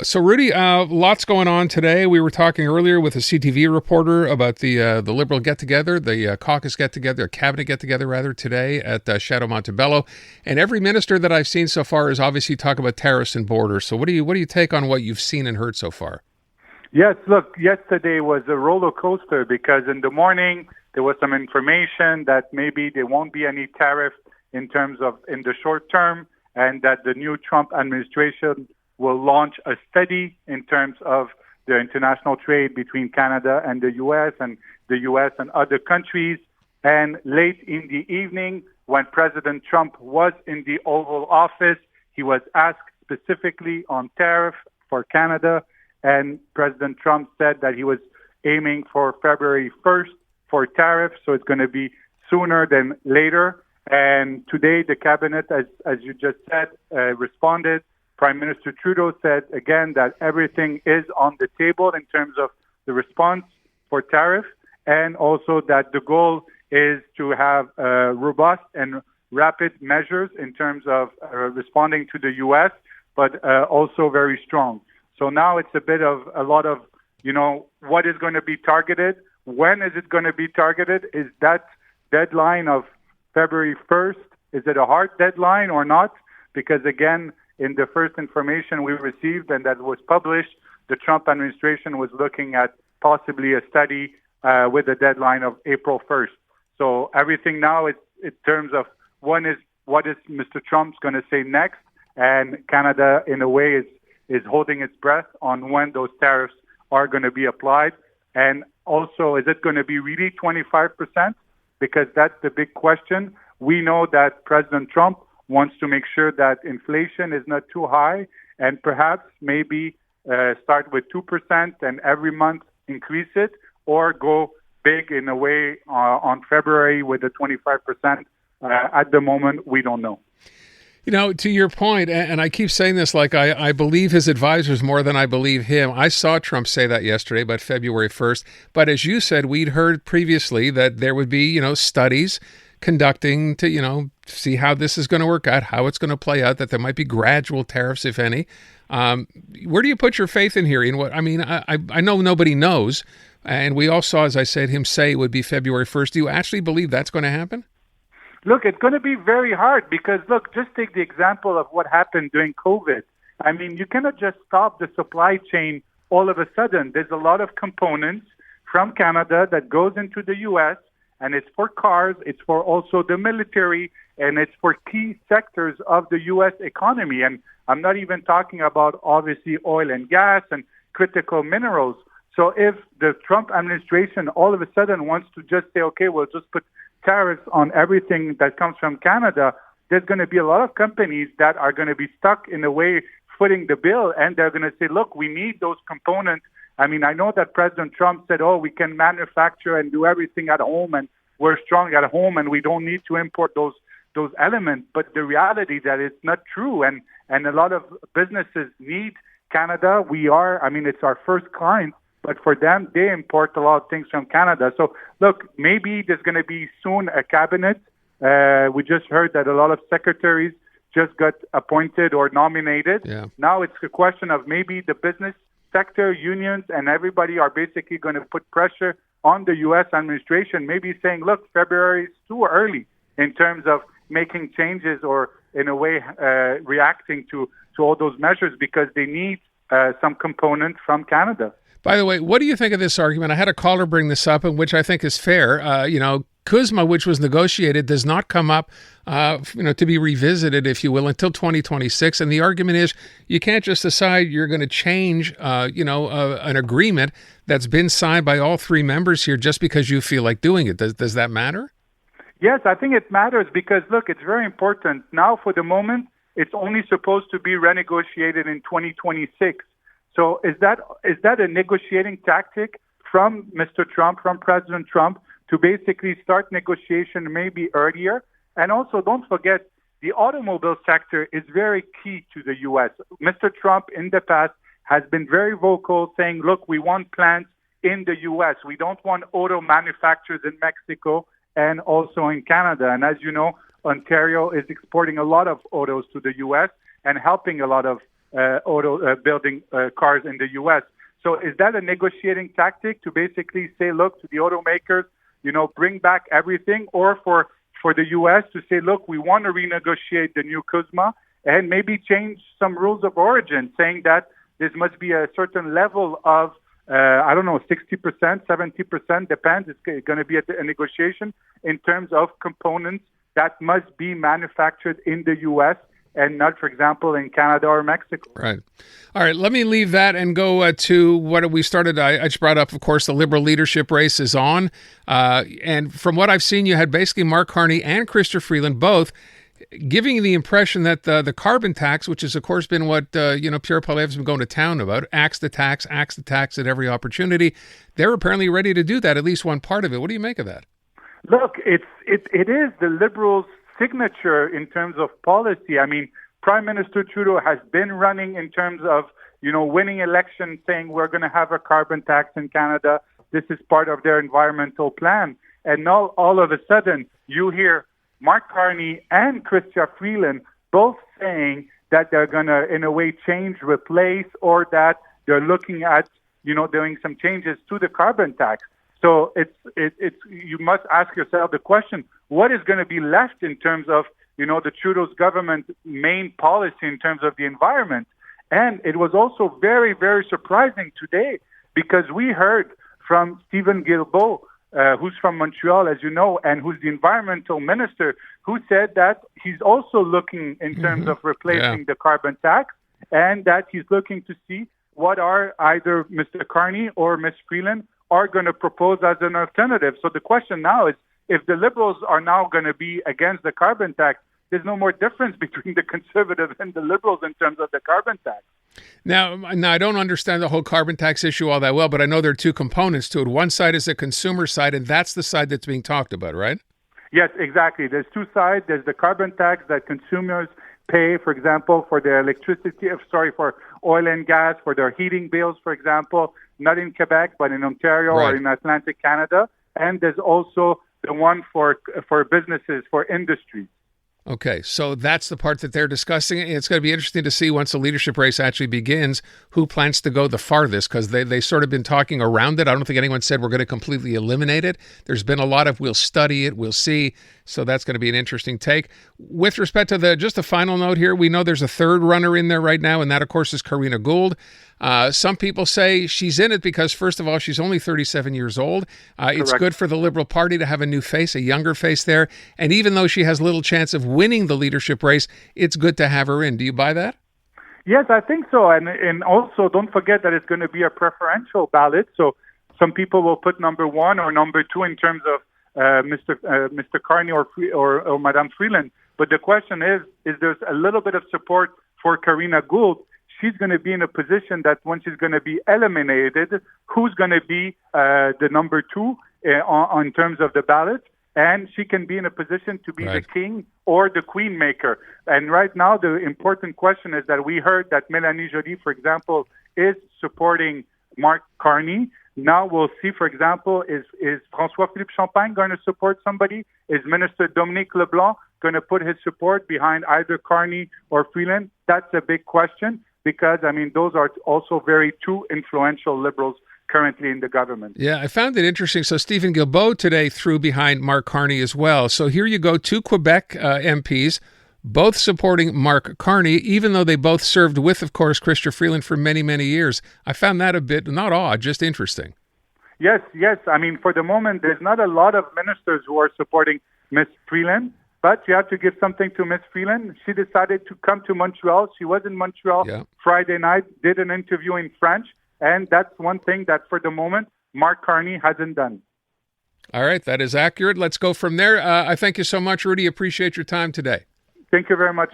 So Rudy, lots going on today. We were talking earlier with a CTV reporter about the Liberal get-together, the caucus get-together, cabinet get-together rather, today at Chateau Montebello. And every minister that I've seen so far is obviously talking about tariffs and borders. So what do you take on what you've seen and heard so far? Yes, look, yesterday was a roller coaster because in the morning there was some information that maybe there won't be any tariff in the short term, and that the new Trump administration will launch a study in terms of the international trade between Canada and the U.S. and the U.S. and other countries. And late in the evening, when President Trump was in the Oval Office, he was asked specifically on tariff for Canada, and President Trump said that he was aiming for February 1st for tariffs, so it's going to be sooner than later. And today, the cabinet, as you just said, responded. Prime Minister Trudeau said again that everything is on the table in terms of the response for tariff, and also that the goal is to have robust and rapid measures in terms of responding to the U.S., but also very strong. So now it's a lot of, what is going to be targeted? When is it going to be targeted? Is that deadline of February 1st, is it a hard deadline or not? Because again, in the first information we received and that was published, the Trump administration was looking at possibly a study with a deadline of April 1st. So everything now is in terms of what is Mr. Trump's going to say next, and Canada in a way is holding its breath on when those tariffs are going to be applied. And also, is it going to be really 25%? Because that's the big question. We know that President Trump wants to make sure that inflation is not too high, and perhaps maybe start with 2% and every month increase it, or go big in a way on February with the 25%. At the moment, we don't know. To your point, and I keep saying this, like I believe his advisors more than I believe him. I saw Trump say that yesterday about February 1st. But as you said, we'd heard previously that there would be, studies conducting to, see how this is going to work out, how it's going to play out, that there might be gradual tariffs, if any. Where do you put your faith in here? I know nobody knows. And we all saw, as I said, him say it would be February 1st. Do you actually believe that's going to happen? Look, it's going to be very hard because, just take the example of what happened during COVID. You cannot just stop the supply chain all of a sudden. There's a lot of components from Canada that goes into the U.S., and it's for cars, it's for also the military, and it's for key sectors of the U.S. economy. And I'm not even talking about, obviously, oil and gas and critical minerals. So if the Trump administration all of a sudden wants to just say, okay, we'll just put tariffs on everything that comes from Canada, there's going to be a lot of companies that are going to be stuck in a way footing the bill, and they're going to say, look, we need those components. I know that President Trump said, we can manufacture and do everything at home, and we're strong at home, and we don't need to import those elements. But the reality that it's not true, and a lot of businesses need Canada. It's our first client. But for them, they import a lot of things from Canada. So, look, maybe there's going to be soon a cabinet. We just heard that a lot of secretaries just got appointed or nominated. Yeah. Now it's a question of maybe the business sector, unions, and everybody are basically going to put pressure on the U.S. administration, maybe saying, look, February is too early in terms of making changes or, in a way, reacting to all those measures because they need some component from Canada. By the way, what do you think of this argument? I had a caller bring this up, and which I think is fair. CUSMA, which was negotiated, does not come up, to be revisited, if you will, until 2026. And the argument is you can't just decide you're going to change, an agreement that's been signed by all three members here just because you feel like doing it. Does that matter? Yes, I think it matters because, look, it's very important. Now, for the moment, it's only supposed to be renegotiated in 2026. So is that a negotiating tactic from Mr. Trump, from President Trump, to basically start negotiation maybe earlier? And also, don't forget, the automobile sector is very key to the U.S. Mr. Trump, in the past, has been very vocal, saying, look, we want plants in the U.S. We don't want auto manufacturers in Mexico and also in Canada. And as you know, Ontario is exporting a lot of autos to the U.S. and helping a lot of building cars in the U.S. So is that a negotiating tactic to basically say, look, to the automakers, bring back everything, or for the U.S. to say, look, we want to renegotiate the new CUSMA and maybe change some rules of origin, saying that there must be a certain level of, 60%, 70%, depends. It's going to be a negotiation in terms of components that must be manufactured in the U.S. and not, for example, in Canada or Mexico. Right. All right, let me leave that and go to what we started. I just brought up, of course, the Liberal leadership race is on. And from what I've seen, you had basically Mark Carney and Chrystia Freeland both giving the impression that the carbon tax, which has, of course, been what Pierre Poilievre's been going to town about, axe the tax at every opportunity. They're apparently ready to do that, at least one part of it. What do you make of that? Look, it is the Liberals' signature in terms of policy. I mean, Prime Minister Trudeau has been running in terms of, winning elections, saying we're going to have a carbon tax in Canada. This is part of their environmental plan. And now all of a sudden you hear Mark Carney and Chrystia Freeland both saying that they're going to, in a way, change, replace, or that they're looking at, doing some changes to the carbon tax. So it's you must ask yourself the question, what is going to be left in terms of, the Trudeau's government main policy in terms of the environment? And it was also very, very surprising today because we heard from Stephen Guilbeault, who's from Montreal, as you know, and who's the environmental minister, who said that he's also looking in terms of replacing the carbon tax, and that he's looking to see what are either Mr. Carney or Ms. Freeland are going to propose as an alternative. So the question now is, if the Liberals are now going to be against the carbon tax, there's no more difference between the Conservatives and the Liberals in terms of the carbon tax. Now, I don't understand the whole carbon tax issue all that well, but I know there are two components to it. One side is the consumer side, and that's the side that's being talked about, right? Yes, exactly. There's two sides. There's the carbon tax that consumers pay, for example, for their for oil and gas, for their heating bills, for example, not in Quebec, but in Ontario or in Atlantic Canada. And there's also the one for businesses, for industry. Okay, so that's the part that they're discussing. It's going to be interesting to see once the leadership race actually begins who plans to go the farthest, because they sort of been talking around it. I don't think anyone said we're going to completely eliminate it. There's been a lot of we'll study it, we'll see. So that's going to be an interesting take. With respect to just a final note here, we know there's a third runner in there right now, and that, of course, is Karina Gould. Some people say she's in it because, first of all, she's only 37 years old. It's good for the Liberal Party to have a new face, a younger face there. And even though she has little chance of winning the leadership race, it's good to have her in. Do you buy that? Yes, I think so. And also, don't forget that it's going to be a preferential ballot. So some people will put number one or number two in terms of Mr. Carney or Madame Freeland. But the question is there's a little bit of support for Karina Gould. She's going to be in a position that when she's going to be eliminated, who's going to be the number two on terms of the ballot? And she can be in a position to be the king or the queen maker. And right now, the important question is that we heard that Mélanie Joly, for example, is supporting Mark Carney. Now we'll see, for example, is François-Philippe Champagne going to support somebody? Is Minister Dominique Leblanc going to put his support behind either Carney or Freeland? That's a big question because, those are also very two influential Liberals currently in the government. Yeah, I found it interesting. So Stephen Guilbeault today threw behind Mark Carney as well. So here you go, two Quebec MPs, both supporting Mark Carney, even though they both served with, of course, Chrystia Freeland for many, many years. I found that a bit, not odd, just interesting. Yes. For the moment, there's not a lot of ministers who are supporting Ms. Freeland, but you have to give something to Ms. Freeland. She decided to come to Montreal. She was in Montreal Friday night, did an interview in French, and that's one thing that, for the moment, Mark Carney hasn't done. All right, that is accurate. Let's go from there. I thank you so much, Rudy. Appreciate your time today. Thank you very much.